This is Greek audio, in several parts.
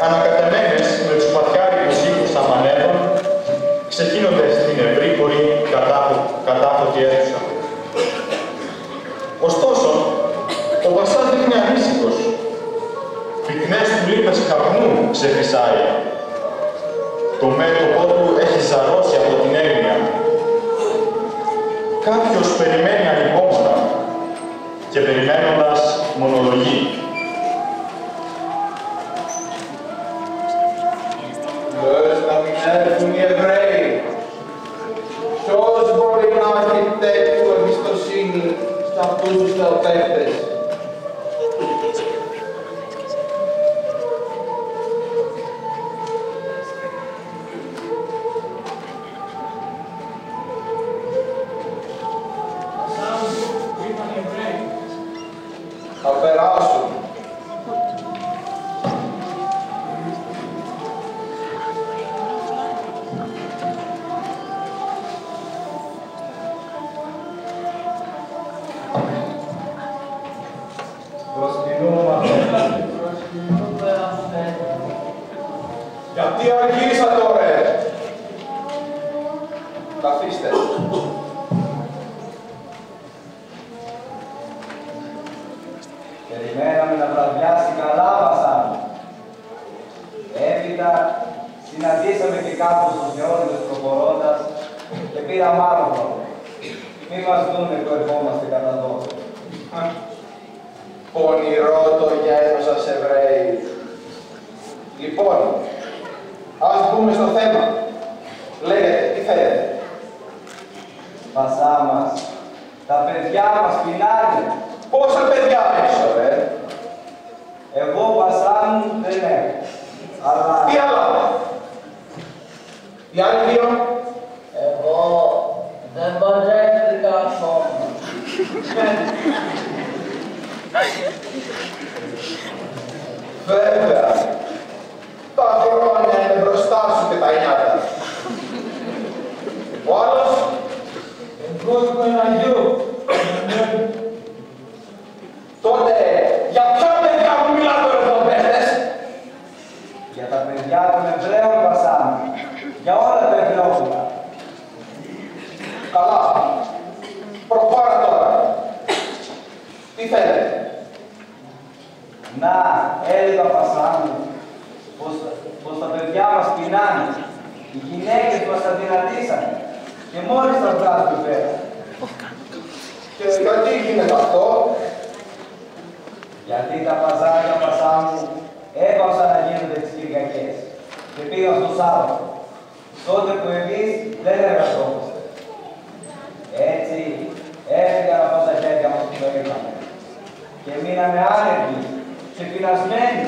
ανακατεμένες με τους παθιάρικους ήχους αμανέδων, ξεκίνονται στην ευρύπορη κατάφωτη αίθουσα. Ωστόσο, ο βασάς δείχνει ανήσυχος. Πυκνές του λίπες καπνού ξεφυσάει. Το μέτωπό του έχει ζαρώσει από την έγνοια. Κάποιος περιμένει ανυπόμονα και περιμένοντας μονολογεί. Λες να μην έρθουν οι Εβραίοι. Ποιος μπορεί να έχει τέτοιου εμπιστοσύνη σε αυτούς τους θεοτέκτες? Θα περάσουν. Γιατί αργήσατε, ωραία. Καθίστε. Περιμέναμε να βραδιάσει καλά, βασάνι. Έπειτα συναντήσαμε και κάποιους τους γεώργους προχωρώντας και πήραμε άλλο χρόνο. Μη μας δούνε που ερχόμαστε κατά δόση. Πονηρό το γένος σας, Εβραίοι. Λοιπόν, ας μπούμε στο θέμα. Λέγετε, τι θέλετε? Βασά μας, τα παιδιά μας πεινάνε. Πόσα παιδιά έξω, Εγώ βασά μου δεν έχω. Αλλά... Τι άλλο? Οι άλλοι δύο? Εγώ δεν παντρεύτηκα ακόμα. Βέβαια. Τα χρόνια είναι μπροστά σου και τα νιάτα. Ο άλλος? Εγώ είμαι ένα γιο. Τότε, για ποια παιδιά μου μιλάτε εδώ, παίχτες? Για τα παιδιά των Εβραίων βασά μου. Για όλα τα Εβραιόπουλα. Καλά. Προχώρα τώρα. Τι θέλετε? Να, έλεγα βασά μου, πως τα παιδιά μας πεινάνε. Οι γυναίκες μας αδυνατήσανε και μόλις τα βγάζουν πέρα. Και γιατί γίνεται αυτό? Γιατί τα παζάρια βασά μου έπαυσαν να γίνονται τις Κυριακές και πήγαν στο Σάββατο, τότε που εμείς δεν εργαζόμαστε. Έτσι έφυγαν από τα χέρια μας που το είχαμε και μείναμε άνεργοι και πεινασμένοι.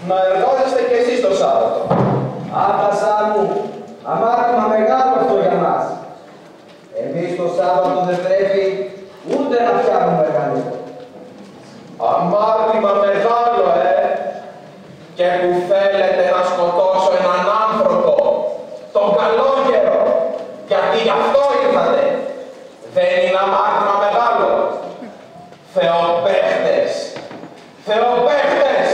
Να εργάζεστε κι εσείς το Σάββατο. Άπασά μου, αμάρτημα μεγάλο αυτό για μας. Εμείς το Σάββατο δεν πρέπει ούτε να φτιάχνουμε μεγαλύτερο. Αμάρτημα μεγάλο, και που θέλετε να σκοτώσω έναν άνθρωπο, τον καλόγερο, γιατί γι' αυτό ήρθατε. Δεν είναι αμάρτημα μεγάλο. Θεοπαίχτες, θεοπαίχτες,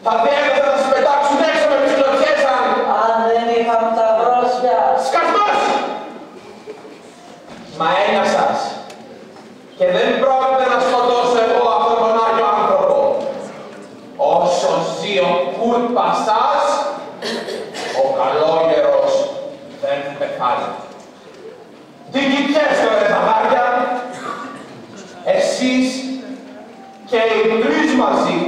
θα διέγραφε να σας πετάξουν έξω με τις κλωτσιές Αν δεν είχαμε τα βρόσια. Σκασμός! Μα ένα σας. Και δεν πρόκειται να σκοτώσω εγώ αυτόν τον Άγιο άνθρωπο. Όσο ζει ο Κουρτ Πασάς, ο καλόγερος δεν θα πεθάνει. Τι κοιτιέστε, ρε ζαβάρια! Εσείς και οι τρεις μαζί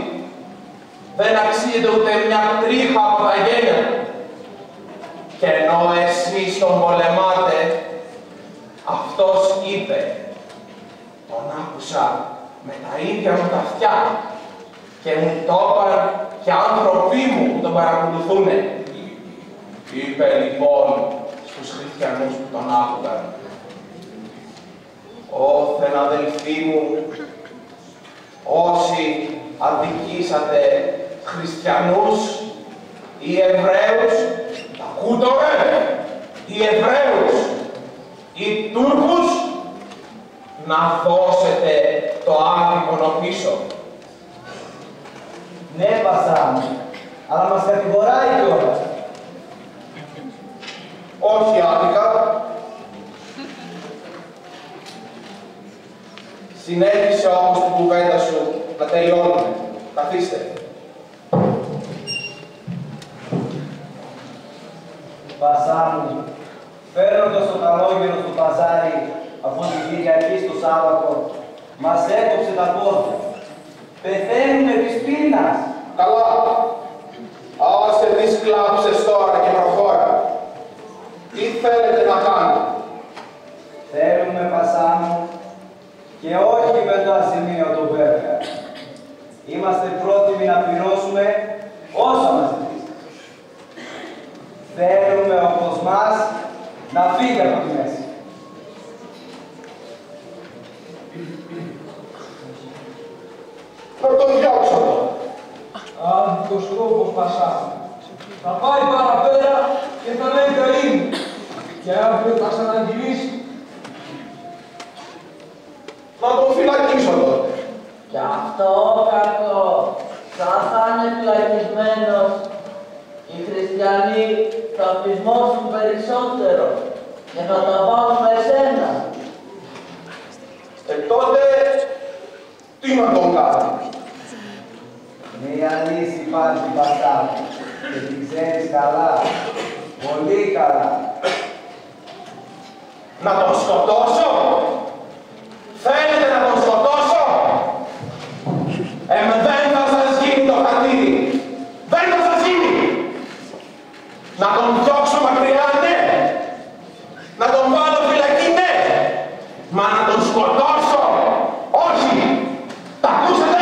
δεν αξίζετε ούτε μια τρίχα από τα γένια. Και ενώ εσείς τον πολεμάτε, αυτός είπε, τον άκουσα με τα ίδια μου τα αυτιά και μου το είπαν και άνθρωποι μου που τον παρακολουθούν. Είπε λοιπόν στους χριστιανούς που τον άκουγαν, «Όθεν αδελφοί μου, όσοι αδικήσατε χριστιανούς ή Εβραίους, ακούτε οι Εβραίους ή Τούρκους, να δώσετε το άδικονο πίσω. Ναι, Πασά μου, αλλά μας κατηγοράει κιόλας. Όχι άδικα. Συνέχισε όμως την κουβέντα σου να τελειώνουμε. Καθίστε. Πασά μου, φέρνοντας το καλόγερο στο παζάρι από την Κυριακή στο Σάββατο, μας έκοψε τα πόδια. Πεθαίνουμε της πείνας. Καλά. Άσε τις κλάψες τώρα και προχώρα. Τι θέλετε να κάνετε? Θέλουμε, Πασά μου, και όχι με το ασημείωτο βέβαια. Είμαστε πρόθυμοι να πληρώσουμε όσα μας ζητήσετε. Θέλουμε ο Κοσμάς να φύγει από τη μέση. Να τον διώξω τώρα. Άδικος κόπος, Πασά. Θα πάει παραπέρα και θα λέει καΐν. Και αύριο θα ξαναγυρίσει. Να τον φυλακίσω τότε. Κι αυτό κακό. Σαν θα είναι φυλακισμένος, οι χριστιανοί θα πεισμώσουν περισσότερο και θα τα πάρουν με εσένα. Τότε, τι να τον κάνω? Μία λύση υπάρχει, Πασά μου, και την ξέρεις καλά, πολύ καλά. Να τον σκοτώσω? Θέλετε να τον σκοτώσω? Δεν θα σας γίνει το χατήρι. Δεν θα σας γίνει. Να τον διώξω μακριά, ναι. Να τον βάλω φυλακή, ναι. Μα να τον σκοτώσω, όχι. Τα ακούσατε?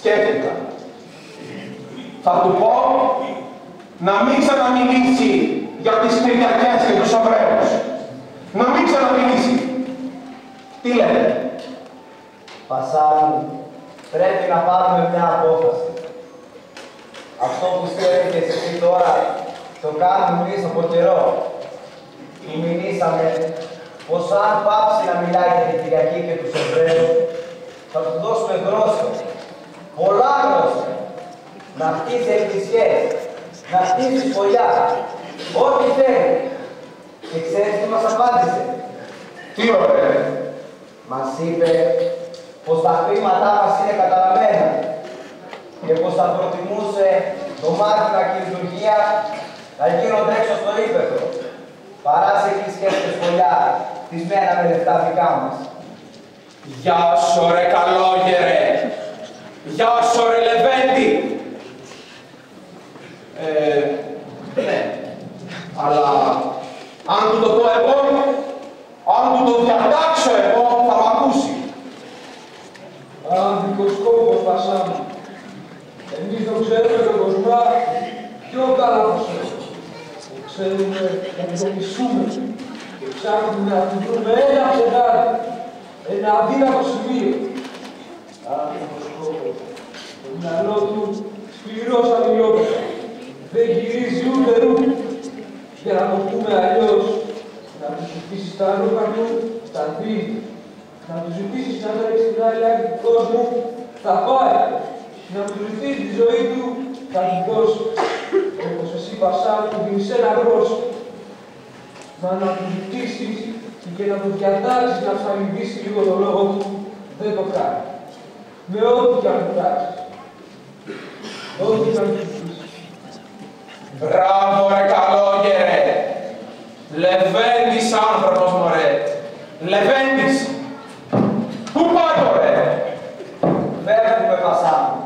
Σκέφτηκα. Θα του πω να μην ξαναμιλήσει για τις Κυριακές και τους Εβραίους. Να μην ξαναμιλήσει. Τι λέτε? Πασά μου, πρέπει να πάρουμε μια απόφαση. Αυτό που σκέφτηκες εσύ τώρα, το κάνουμε εμείς από καιρό. Του μιλήσαμε πως αν πάψει να μιλάει για την Κυριακή και τους Εβραίους, θα του δώσουμε γρόσια. Πολλά γρόσια. Να χτίσει εκκλησιές, να χτίσει σχολιά, ό,τι θέλει. Και ξέρεις τι μας απάντησε? Τι ωραία. Μας είπε πως τα χρήματά μας είναι καταραμένα και πως θα προτιμούσε δωμάτια και λειτουργία να γίνονται έξω στο ύπεδο, παρά σε εκκλησιές και σχολιά, χτισμένα με λεφτά δικά μας. Γεια σου ρε καλόγερε. Γεια σου ρε Λεβέντη. Ναι. Αλλά αν του το πω εγώ, αν του το διατάξω εγώ, θα μ' ακούσει. Άδικος κόπος, Πασά μου. Εμείς το ξέρουμε τον Κοσμά πιο καλά από εσένα. Ξέρουμε να τον μισούμε και ψάχνουμε να του βρούμε ένα ψεγάδι, ένα αδύνατο σημείο. Άδικος κόπος. Το μυαλό του σκληρός αμυλόπαιδα. Δεν γυρίζει ούτε ρούχο. Για να το πούμε αλλιώς, να του ζητήσεις τα ρούχα του, θα δει. Να του ζητήσεις να τρέξει στην άλλη άκρη του κόσμου, θα πάει. Να του ζητήσεις τη ζωή του, θα την δώσει. Όπως εσύ, Πασά μου, δίνεις ένα γρόσο. Μα να του ζητήσεις και να του διατάξεις να ψαλιδίσει λίγο το λόγο του, δεν το κάνει. Με ό,τι κι αν του πράξεις. Ό,τι κι αν του ζητήσεις. Μπράβο ρε καλόγερε. Λεβέντης άνθρωπος μωρέ. Λεβέντης. Πού πάει ρε? Φεύγουμε, Πασά μου.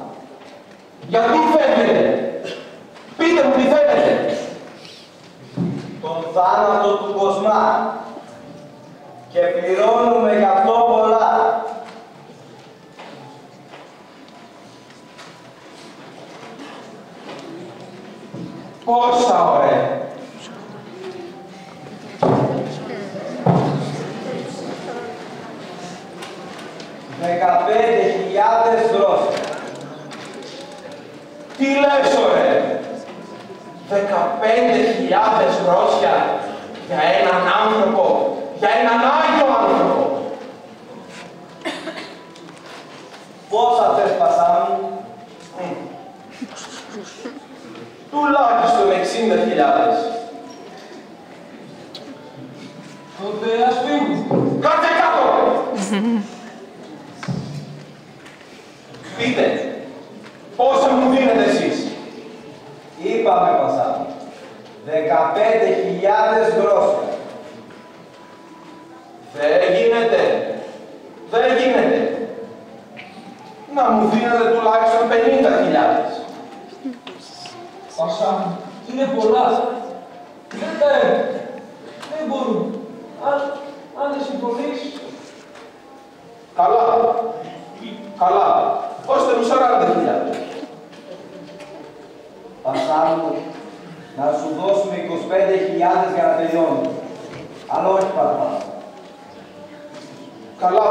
Γιατί φεύγετε? Πείτε μου τι θέλετε. Τον θάνατο του Κοσμά. Και πληρώνουμε γι' αυτό πολλά. Πόσα ωραία. 15.000 γρόσια. Τι λες, ωραία! 15.000 γρόσια για έναν άνθρωπο, για έναν Άγιο άνθρωπο. Πόσα θες, πασά μου? Τουλάχιστον 60.000. Τότε ας φύγουν. Κάτσε κάτω! Πείτε, πόσα μου δίνετε εσείς? Είπαμε, πασά μου. 15.000 γρόσια. Δεν γίνεται. Δεν γίνεται. Να μου δίνετε τουλάχιστον 50.000. Πασά μου, είναι πολλά. Δεν τα έχω. Δεν μπορούν. Αν δεν συμφωνείς... Καλά. Καλά. Ώστε μου 40.000. Πασά μου, να σου δώσουμε 25.000 για να τελειώνει. Αλλά όχι παραπάνω. Καλά.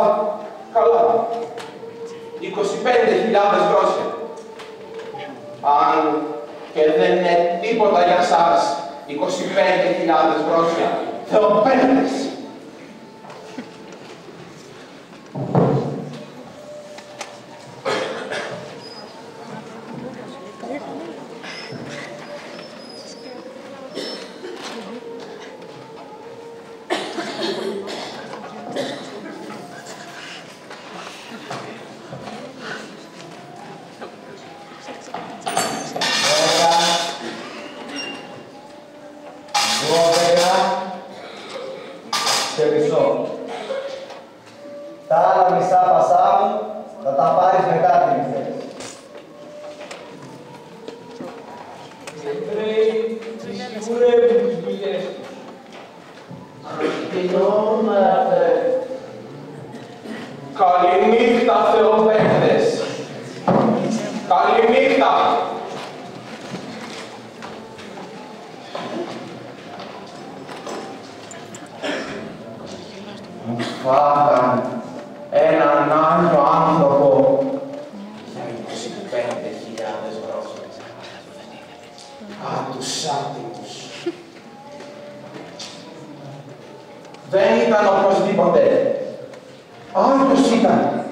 Καλά. 25.000 γρόσια. Αν και δεν είναι τίποτα για σας 25.000 γρόσια, Θεοπαίδες. Και μισό. Τα άλλα μισά, πασά μου, θα τα πάρεις μετά την εκθέση. Οι Εβραίοι σιγουρεύουν τις δουλειές τους. Κοινώνουμε, αδερφέ. Καληνύχτα, Θεοπαίδες. Καληνύχτα. Μου φάγαν έναν Άγιο άνθρωπο για 25.000 γρόσια. Α, τους άτιμους. Δεν ήταν οπωσδήποτε. Άγιος ήταν.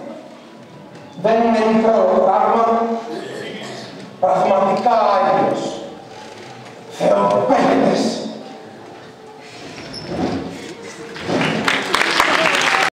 Δεν είναι μικρό πράγμα. Πραγματικά Άγιος. Θεοπαίδες.